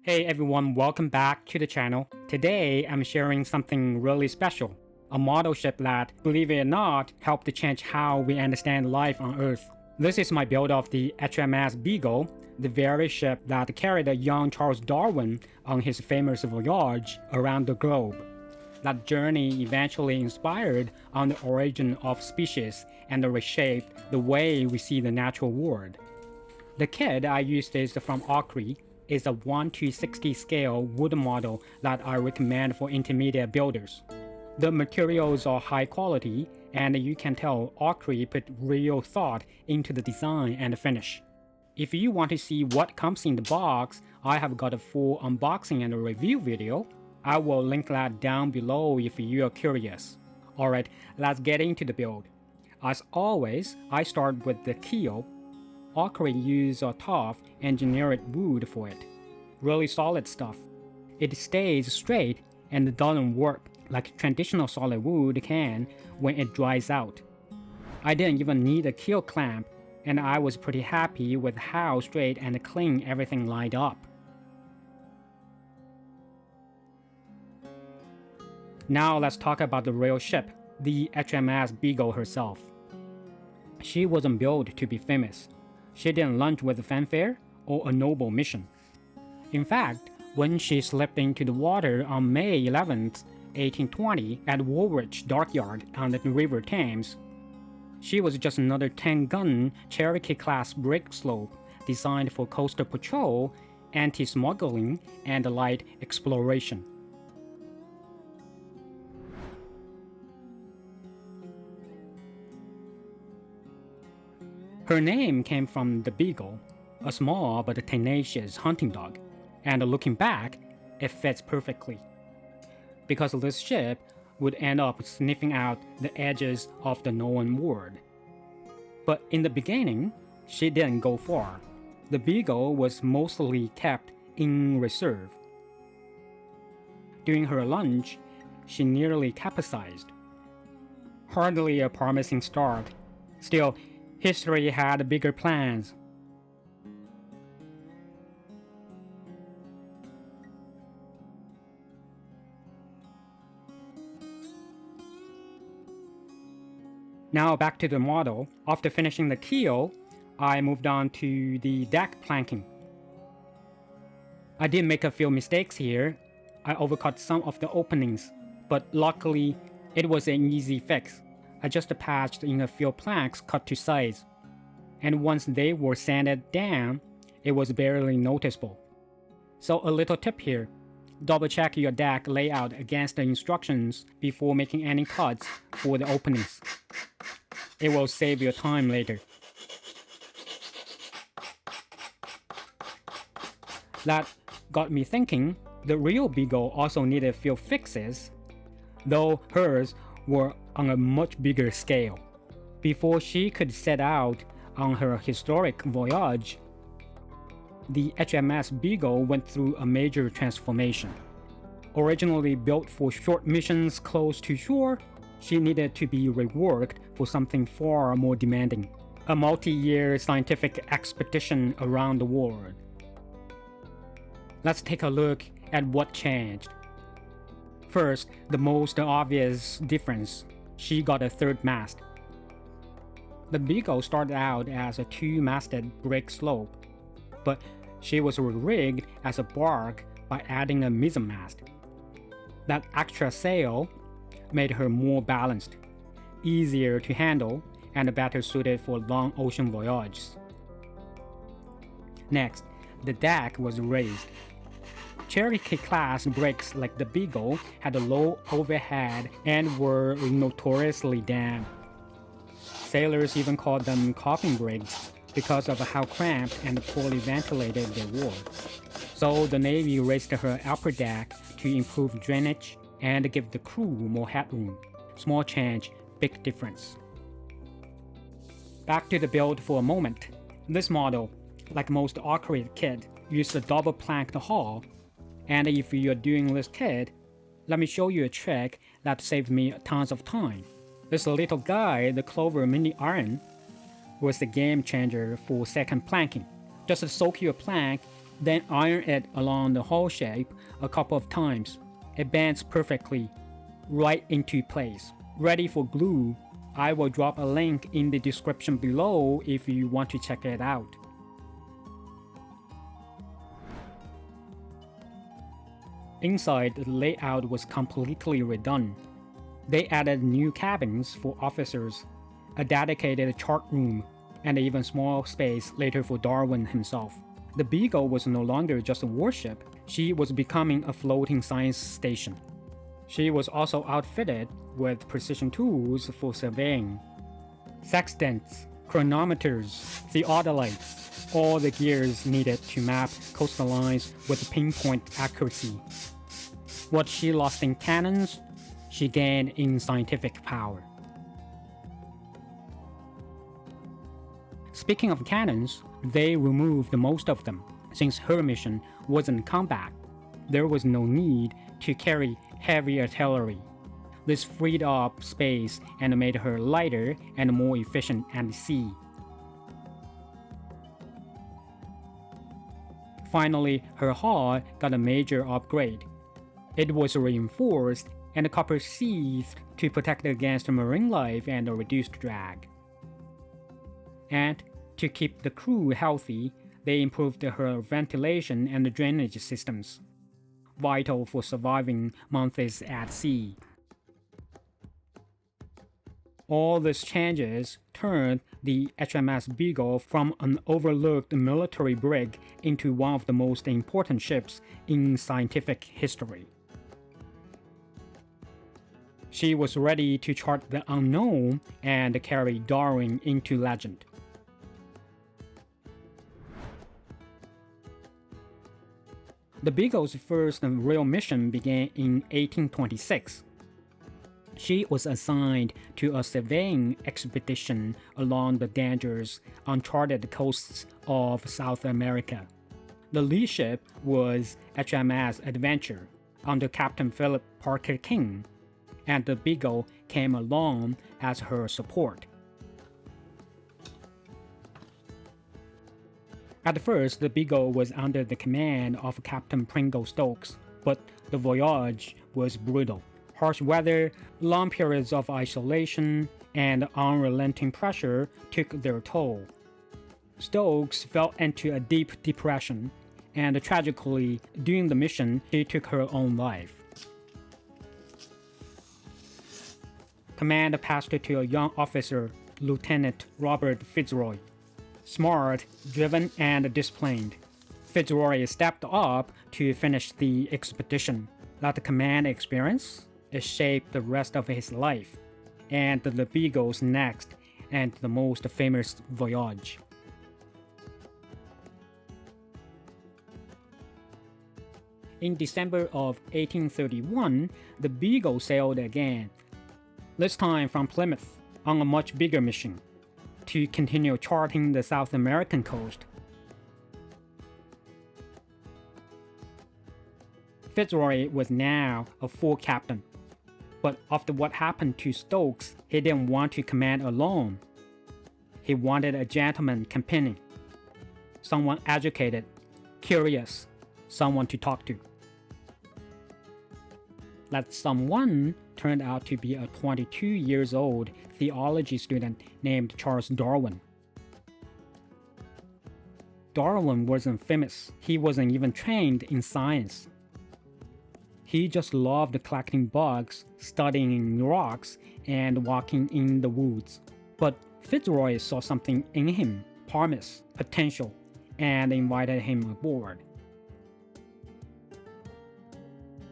Hey everyone, welcome back to the channel. Today I'm sharing something really special. A model ship that, believe it or not, helped to change how we understand life on Earth. This is my build of the HMS Beagle, the very ship that carried a young Charles Darwin on his famous voyage around the globe. That journey eventually inspired on the origin of species and reshaped the way we see the natural world. The kit I used is from OcCre. Is a 1:60 scale wood model that I recommend for intermediate builders. The materials are high quality, and you can tell OcCre put real thought into the design and finish. If you want to see what comes in the box, I have got a full unboxing and a review video. I will link that down below if you are curious. Alright, let's get into the build. As always, I start with the keel. OcCre used a tough, engineered wood for it. Really solid stuff. It stays straight and doesn't warp like traditional solid wood can when it dries out. I didn't even need a keel clamp, and I was pretty happy with how straight and clean everything lined up. Now let's talk about the real ship, the HMS Beagle herself. She wasn't built to be famous. She didn't launch with fanfare or a noble mission. In fact, when she slipped into the water on May 11, 1820 at Woolwich dockyard on the River Thames, she was just another 10-gun Cherokee-class brig sloop designed for coastal patrol, anti-smuggling, and light exploration. Her name came from the Beagle, a small but tenacious hunting dog, and looking back, it fits perfectly. Because this ship would end up sniffing out the edges of the known world. But in the beginning, she didn't go far. The Beagle was mostly kept in reserve. During her launch, she nearly capsized. Hardly a promising start. Still, history had bigger plans. Now back to the model. After finishing the keel, I moved on to the deck planking. I did make a few mistakes here. I overcut some of the openings, but luckily it was an easy fix. I just patched in a few planks cut to size, and once they were sanded down, it was barely noticeable. So a little tip here, double check your deck layout against the instructions before making any cuts for the openings. It will save your time later. That got me thinking, the real Beagle also needed a few fixes, though hers were on a much bigger scale. Before she could set out on her historic voyage, the HMS Beagle went through a major transformation. Originally built for short missions close to shore, she needed to be reworked for something far more demanding, a multi-year scientific expedition around the world. Let's take a look at what changed. First, the most obvious difference, she got a third mast. The Beagle started out as a two-masted brig slope, but she was rigged as a bark by adding a mizzenmast. That extra sail made her more balanced, easier to handle, and better suited for long ocean voyages. Next, the deck was raised. Cherokee-class brigs like the Beagle had a low overhead and were notoriously damp. Sailors even called them coffin brigs because of how cramped and poorly ventilated they were. So the Navy raised her upper deck to improve drainage and give the crew more headroom. Small change, big difference. Back to the build for a moment. This model, like most OcCre kit, used a double planked hull. And if you're doing this kit, let me show you a trick that saved me tons of time. This little guy, the Clover Mini Iron, was the game changer for second planking. Just soak your plank Then iron it along the hull shape a couple of times. It bends perfectly, right into place. Ready for glue. I will drop a link in the description below if you want to check it out. Inside, the layout was completely redone. They added new cabins for officers, a dedicated chart room, and even small space later for Darwin himself. The Beagle was no longer just a warship, she was becoming a floating science station. She was also outfitted with precision tools for surveying. Sextants, chronometers, theodolites, all the gears needed to map coastal lines with pinpoint accuracy. What she lost in cannons, she gained in scientific power. Speaking of cannons, they removed most of them. Since her mission wasn't combat, there was no need to carry heavy artillery. This freed up space and made her lighter and more efficient at sea. Finally, her hull got a major upgrade. It was reinforced and copper sheathed to protect against marine life and a reduced drag. And to keep the crew healthy, they improved her ventilation and drainage systems, vital for surviving months at sea. All these changes turned the HMS Beagle from an overlooked military brig into one of the most important ships in scientific history. She was ready to chart the unknown and carry Darwin into legend. The Beagle's first real mission began in 1826. She was assigned to a surveying expedition along the dangerous, uncharted coasts of South America. The lead ship was HMS Adventure under Captain Philip Parker King, and the Beagle came along as her support. At first, the Beagle was under the command of Captain Pringle Stokes, but the voyage was brutal. Harsh weather, long periods of isolation, and unrelenting pressure took their toll. Stokes fell into a deep depression, and tragically, during the mission, she took her own life. Command passed to a young officer, Lieutenant Robert FitzRoy. Smart, driven, and disciplined, FitzRoy stepped up to finish the expedition. That command experience shaped the rest of his life, and the Beagle's next and the most famous voyage. In December of 1831, the Beagle sailed again, this time from Plymouth, on a much bigger mission, to continue charting the South American coast. FitzRoy was now a full captain, but after what happened to Stokes, he didn't want to command alone. He wanted a gentleman companion, someone educated, curious, someone to talk to. That someone turned out to be a 22 years old theology student named Charles Darwin. Darwin wasn't famous, he wasn't even trained in science. He just loved collecting bugs, studying rocks, and walking in the woods. But FitzRoy saw something in him, promise, potential, and invited him aboard.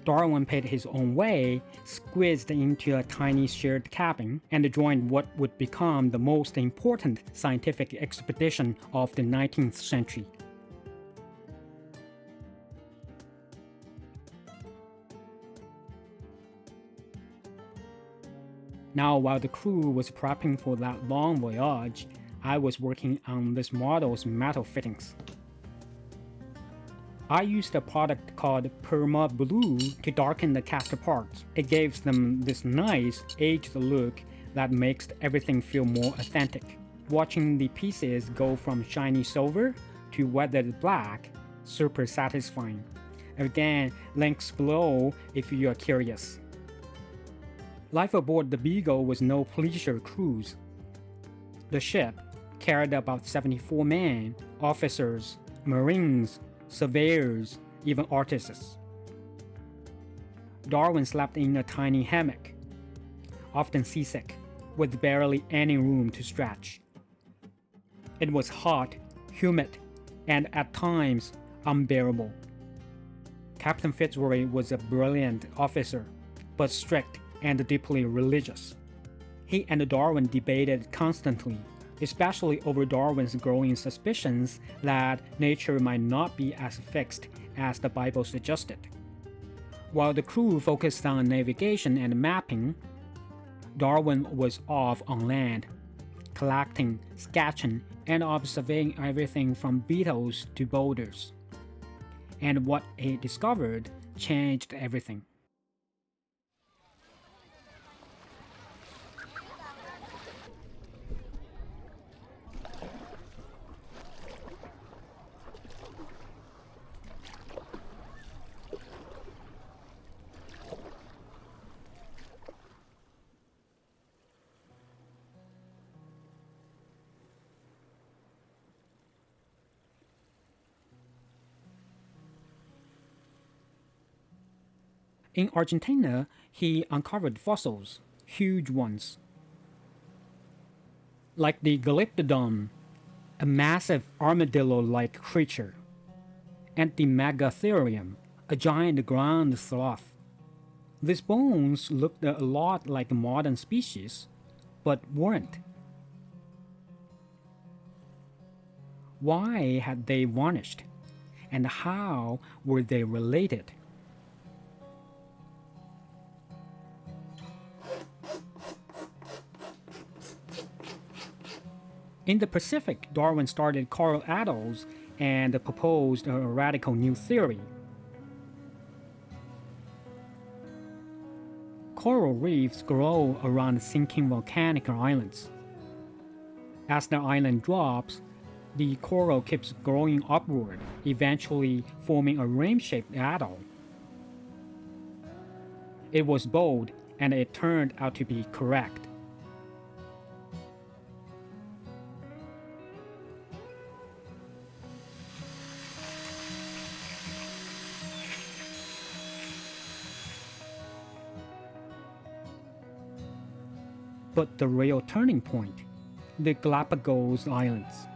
Darwin paid his own way, squeezed into a tiny shared cabin, and joined what would become the most important scientific expedition of the 19th century. Now, while the crew was prepping for that long voyage, I was working on this model's metal fittings. I used a product called Perma Blue to darken the cast parts. It gives them this nice, aged look that makes everything feel more authentic. Watching the pieces go from shiny silver to weathered black super satisfying. Again, links below if you are curious. Life aboard the Beagle was no pleasure cruise. The ship carried about 74 men, officers, marines, surveyors, even artists. Darwin slept in a tiny hammock, often seasick, with barely any room to stretch. It was hot, humid, and at times unbearable. Captain FitzRoy was a brilliant officer, but strict and deeply religious. He and Darwin debated constantly, especially over Darwin's growing suspicions that nature might not be as fixed as the Bible suggested. While the crew focused on navigation and mapping, Darwin was off on land, collecting, sketching, and observing everything from beetles to boulders. And what he discovered changed everything. In Argentina, he uncovered fossils, huge ones, like the Glyptodon, a massive armadillo-like creature, and the Megatherium, a giant ground sloth. These bones looked a lot like modern species, but weren't. Why had they vanished? And how were they related? In the Pacific, Darwin started coral atolls and proposed a radical new theory. Coral reefs grow around sinking volcanic islands. As the island drops, the coral keeps growing upward, eventually forming a rim-shaped atoll. It was bold, and it turned out to be correct. But the real turning point, the Galapagos Islands.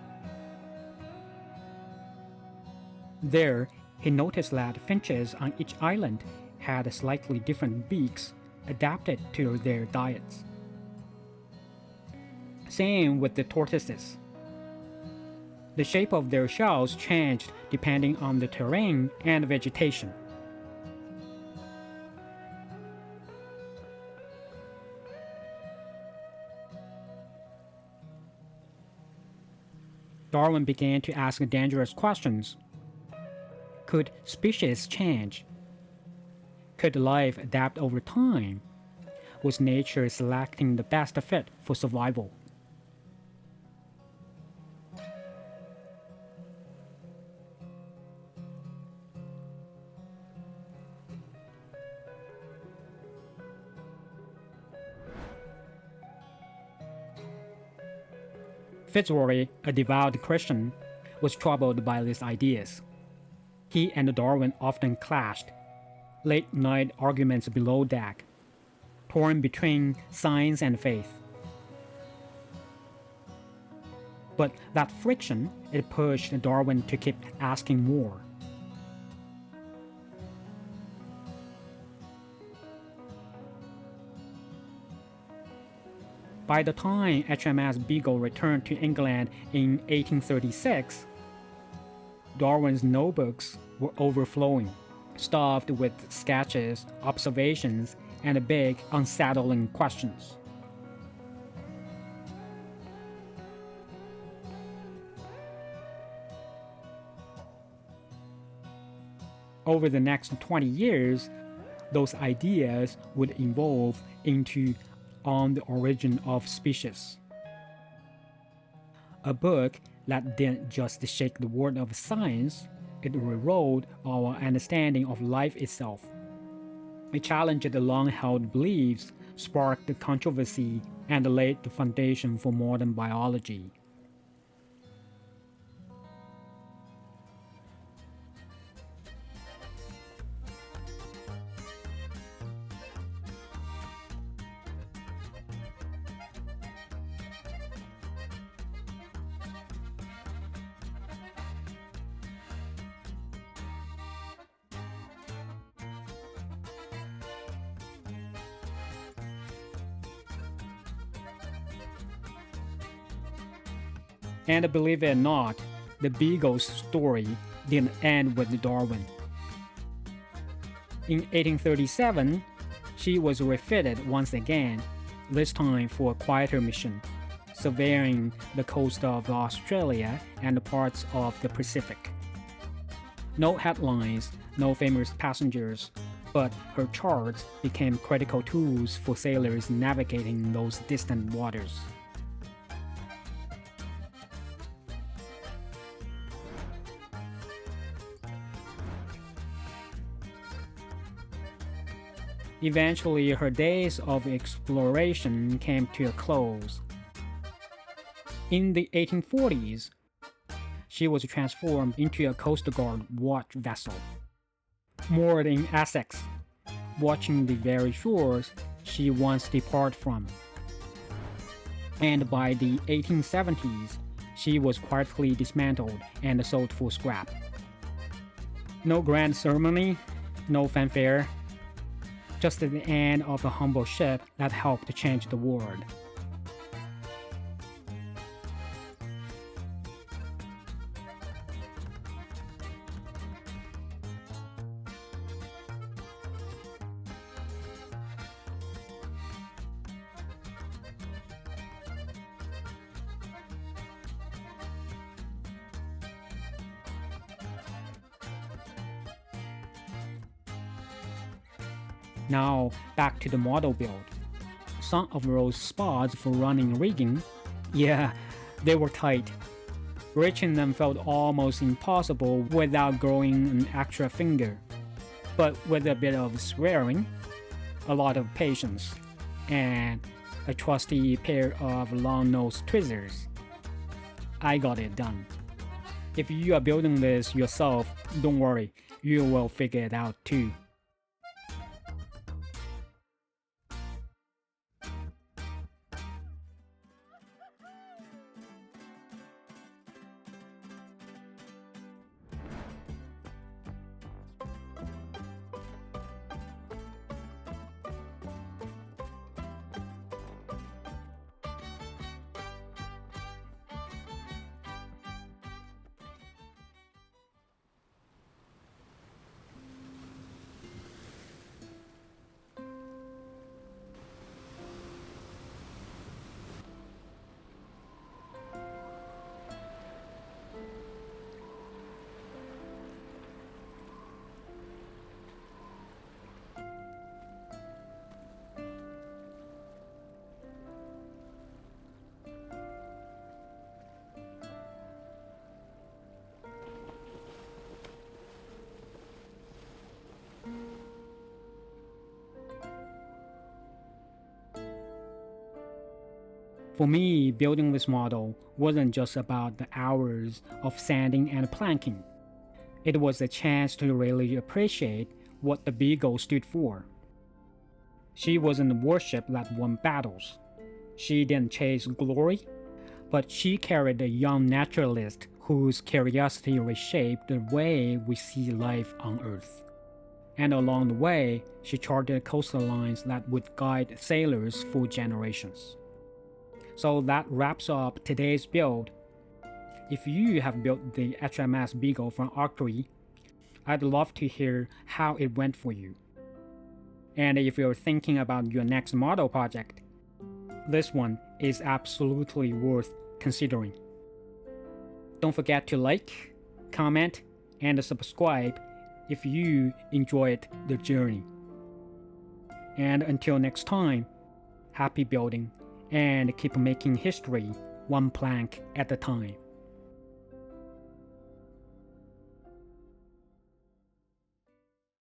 There, he noticed that finches on each island had slightly different beaks adapted to their diets. Same with the tortoises. The shape of their shells changed depending on the terrain and vegetation. Darwin began to ask dangerous questions. Could species change? Could life adapt over time? Was nature selecting the best fit for survival? FitzRoy, a devout Christian, was troubled by these ideas. He and Darwin often clashed, late-night arguments below deck, torn between science and faith. But that friction, it pushed Darwin to keep asking more. By the time HMS Beagle returned to England in 1836, Darwin's notebooks were overflowing, stuffed with sketches, observations, and big, unsettling questions. Over the next 20 years, those ideas would evolve into On the Origin of Species, a book that didn't just shake the world of science, it rewrote our understanding of life itself. It challenged the long-held beliefs, sparked controversy, and laid the foundation for modern biology. And believe it or not, the Beagle's story didn't end with Darwin. In 1837, she was refitted once again, this time for a quieter mission, surveying the coast of Australia and parts of the Pacific. No headlines, no famous passengers, but her charts became critical tools for sailors navigating those distant waters. Eventually, her days of exploration came to a close. In the 1840s, she was transformed into a Coast Guard watch vessel. Moored in Essex, watching the very shores she once departed from. And by the 1870s, she was quietly dismantled and sold for scrap. No grand ceremony, no fanfare, just at the end of a humble ship that helped to change the world. Now, back to the model build. Some of those spots for running rigging, yeah, they were tight. Reaching them felt almost impossible without growing an extra finger. But with a bit of swearing, a lot of patience, and a trusty pair of long-nosed tweezers, I got it done. If you are building this yourself, don't worry, you will figure it out too. For me, building this model wasn't just about the hours of sanding and planking. It was a chance to really appreciate what the Beagle stood for. She wasn't a warship that won battles. She didn't chase glory, but she carried a young naturalist whose curiosity reshaped the way we see life on Earth. And along the way, she charted coastlines that would guide sailors for generations. So that wraps up today's build. If you have built the HMS Beagle from OcCre, I'd love to hear how it went for you. And if you're thinking about your next model project, this one is absolutely worth considering. Don't forget to like, comment, and subscribe if you enjoyed the journey. And until next time, happy building and keep making history one plank at a time.